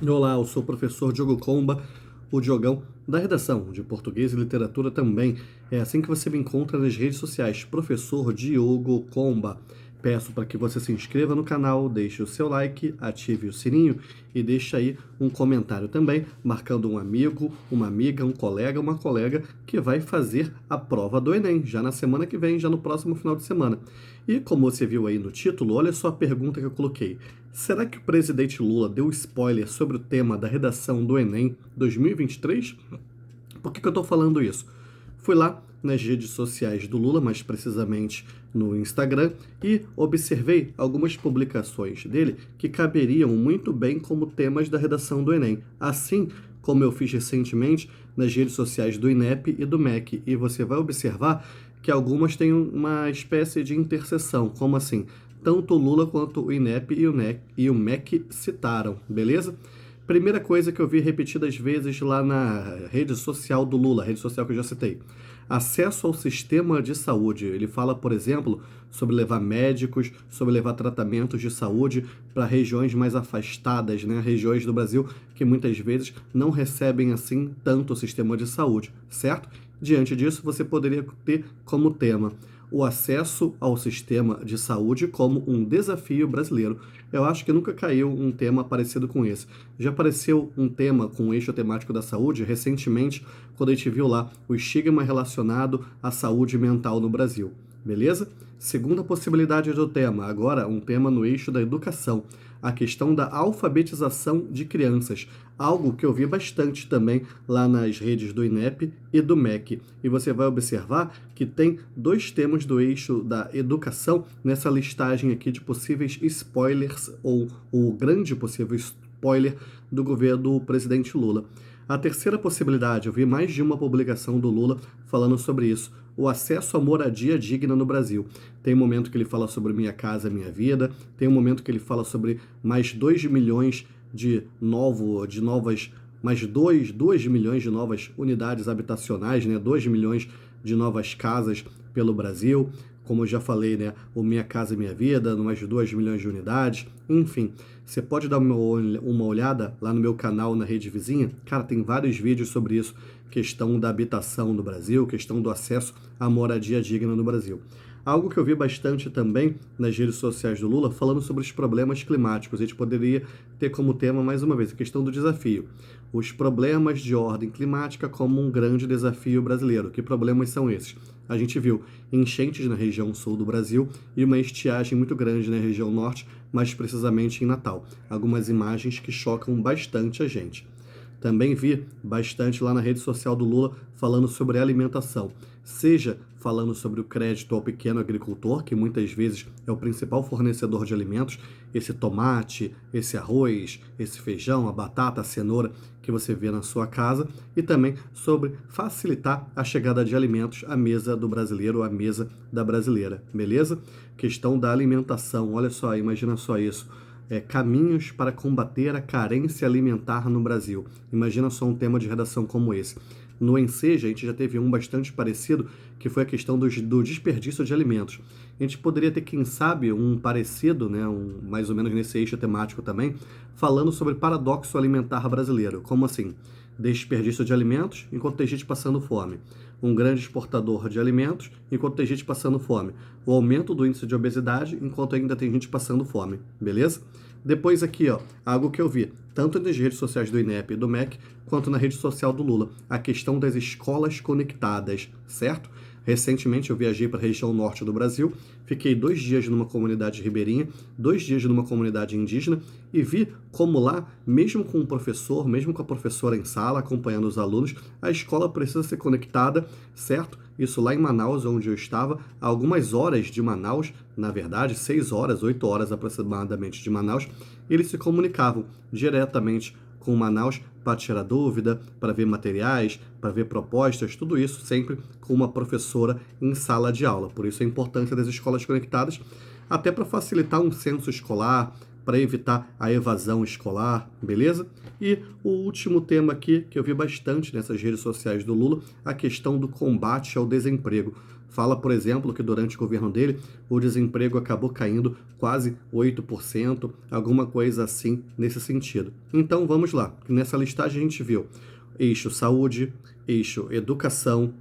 Olá, eu sou o professor Diogo Comba, o Diogão, da redação de Português e Literatura também. É assim que você me encontra nas redes sociais, professor Diogo Comba. Peço para que você se inscreva no canal, deixe o seu like, ative o sininho e deixe aí um comentário também, marcando um amigo, uma amiga, um colega, uma colega que vai fazer a prova do Enem, já na semana que vem, já no próximo final de semana. E como você viu aí no título, olha só a pergunta que eu coloquei. Será que o presidente Lula deu spoiler sobre o tema da redação do Enem 2023? Por que eu estou falando isso? Fui lá nas redes sociais do Lula, mais precisamente no Instagram, e observei algumas publicações dele que caberiam muito bem como temas da redação do Enem. Assim como eu fiz recentemente nas redes sociais do INEP e do MEC. E você vai observar que algumas têm uma espécie de interseção. Como assim? Tanto o Lula quanto o INEP e o MEC citaram, beleza? Primeira coisa que eu vi repetidas vezes lá na rede social do Lula, rede social que eu já citei. Acesso ao sistema de saúde. Ele fala, por exemplo, sobre levar médicos, sobre levar tratamentos de saúde para regiões mais afastadas, né? Regiões do Brasil que muitas vezes não recebem assim tanto o sistema de saúde, certo? Diante disso, você poderia ter como tema o acesso ao sistema de saúde como um desafio brasileiro. Eu acho que nunca caiu um tema parecido com esse. Já apareceu um tema com o eixo temático da saúde recentemente, quando a gente viu lá o estigma relacionado à saúde mental no Brasil. Beleza? Segunda possibilidade do tema, agora um tema no eixo da educação, a questão da alfabetização de crianças, algo que eu vi bastante também lá nas redes do INEP e do MEC. E você vai observar que tem dois temas do eixo da educação nessa listagem aqui de possíveis spoilers ou o grande possível spoiler do governo do presidente Lula. A terceira possibilidade, eu vi mais de uma publicação do Lula falando sobre isso, o acesso à moradia digna no Brasil. Tem um momento que ele fala sobre Minha Casa Minha Vida, tem um momento que ele fala sobre mais 2 milhões mais 2 milhões de novas unidades habitacionais, né? 2 milhões de novas casas pelo Brasil. Como eu já falei, né? O Minha Casa Minha Vida, mais de 2 milhões de unidades. Enfim, você pode dar uma olhada lá no meu canal na Rede Vizinha. Cara, tem vários vídeos sobre isso. Questão da habitação no Brasil, questão do acesso à moradia digna no Brasil. Algo que eu vi bastante também nas redes sociais do Lula, falando sobre os problemas climáticos. A gente poderia ter como tema, mais uma vez, a questão do desafio. Os problemas de ordem climática como um grande desafio brasileiro. Que problemas são esses? A gente viu enchentes na região sul do Brasil e uma estiagem muito grande na região norte, mais precisamente em Natal. Algumas imagens que chocam bastante a gente. Também vi bastante lá na rede social do Lula falando sobre alimentação, seja falando sobre o crédito ao pequeno agricultor, que muitas vezes é o principal fornecedor de alimentos, esse tomate, esse arroz, esse feijão, a batata, a cenoura que você vê na sua casa, e também sobre facilitar a chegada de alimentos à mesa do brasileiro, à mesa da brasileira, beleza? Questão da alimentação, olha só, imagina só isso. Caminhos para combater a carência alimentar no Brasil. Imagina só um tema de redação como esse. No Enseja, a gente já teve um bastante parecido, que foi a questão do desperdício de alimentos. A gente poderia ter, quem sabe, um parecido, né, mais ou menos nesse eixo temático também, falando sobre paradoxo alimentar brasileiro. Como assim? Desperdício de alimentos enquanto tem gente passando fome. Um grande exportador de alimentos enquanto tem gente passando fome. O aumento do índice de obesidade enquanto ainda tem gente passando fome. Beleza? Depois aqui, ó, algo que eu vi, tanto nas redes sociais do INEP e do MEC, quanto na rede social do Lula, a questão das escolas conectadas, certo? Recentemente eu viajei para a região norte do Brasil, fiquei 2 dias numa comunidade ribeirinha, 2 dias numa comunidade indígena e vi como lá, mesmo com o professor, mesmo com a professora em sala, acompanhando os alunos, a escola precisa ser conectada, certo? Isso lá em Manaus, onde eu estava, a algumas horas de Manaus, na verdade, 6 horas, 8 horas aproximadamente de Manaus, eles se comunicavam diretamente com Manaus para tirar dúvida, para ver materiais, para ver propostas, tudo isso sempre com uma professora em sala de aula. Por isso a importância das escolas conectadas, até para facilitar um censo escolar, para evitar a evasão escolar, beleza? E o último tema aqui, que eu vi bastante nessas redes sociais do Lula, a questão do combate ao desemprego. fala, por exemplo, que durante o governo dele o desemprego acabou caindo quase 8%, alguma coisa assim nesse sentido. Então vamos lá, nessa listagem a gente viu eixo saúde, eixo educação,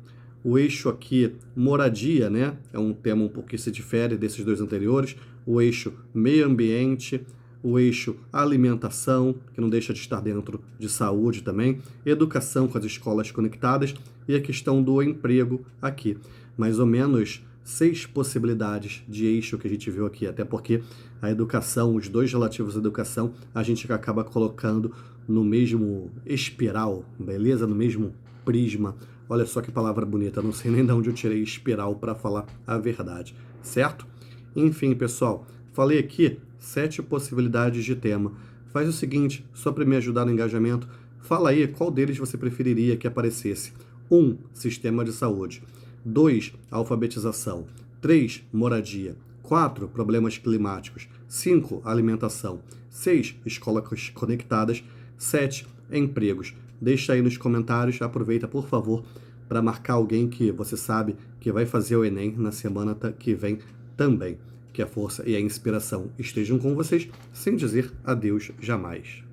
o eixo aqui moradia, né? É um tema um pouco que se difere desses dois anteriores, o eixo meio ambiente, o eixo alimentação, que não deixa de estar dentro de saúde também, educação com as escolas conectadas e a questão do emprego aqui. Mais ou menos 6 possibilidades de eixo que a gente viu aqui, até porque a educação, os dois relativos à educação, a gente acaba colocando no mesmo espiral, beleza? No mesmo prisma. Olha só que palavra bonita, não sei nem de onde eu tirei espiral para falar a verdade, certo? Enfim, pessoal, falei aqui 7 possibilidades de tema. Faz o seguinte, só para me ajudar no engajamento, fala aí qual deles você preferiria que aparecesse. 1. Sistema de saúde. 2. Alfabetização. 3. Moradia. 4. Problemas climáticos. 5. Alimentação. 6. Escolas conectadas. 7. Empregos. Deixa aí nos comentários, aproveita por favor para marcar alguém que você sabe que vai fazer o Enem na semana que vem também. Que a força e a inspiração estejam com vocês, sem dizer adeus jamais.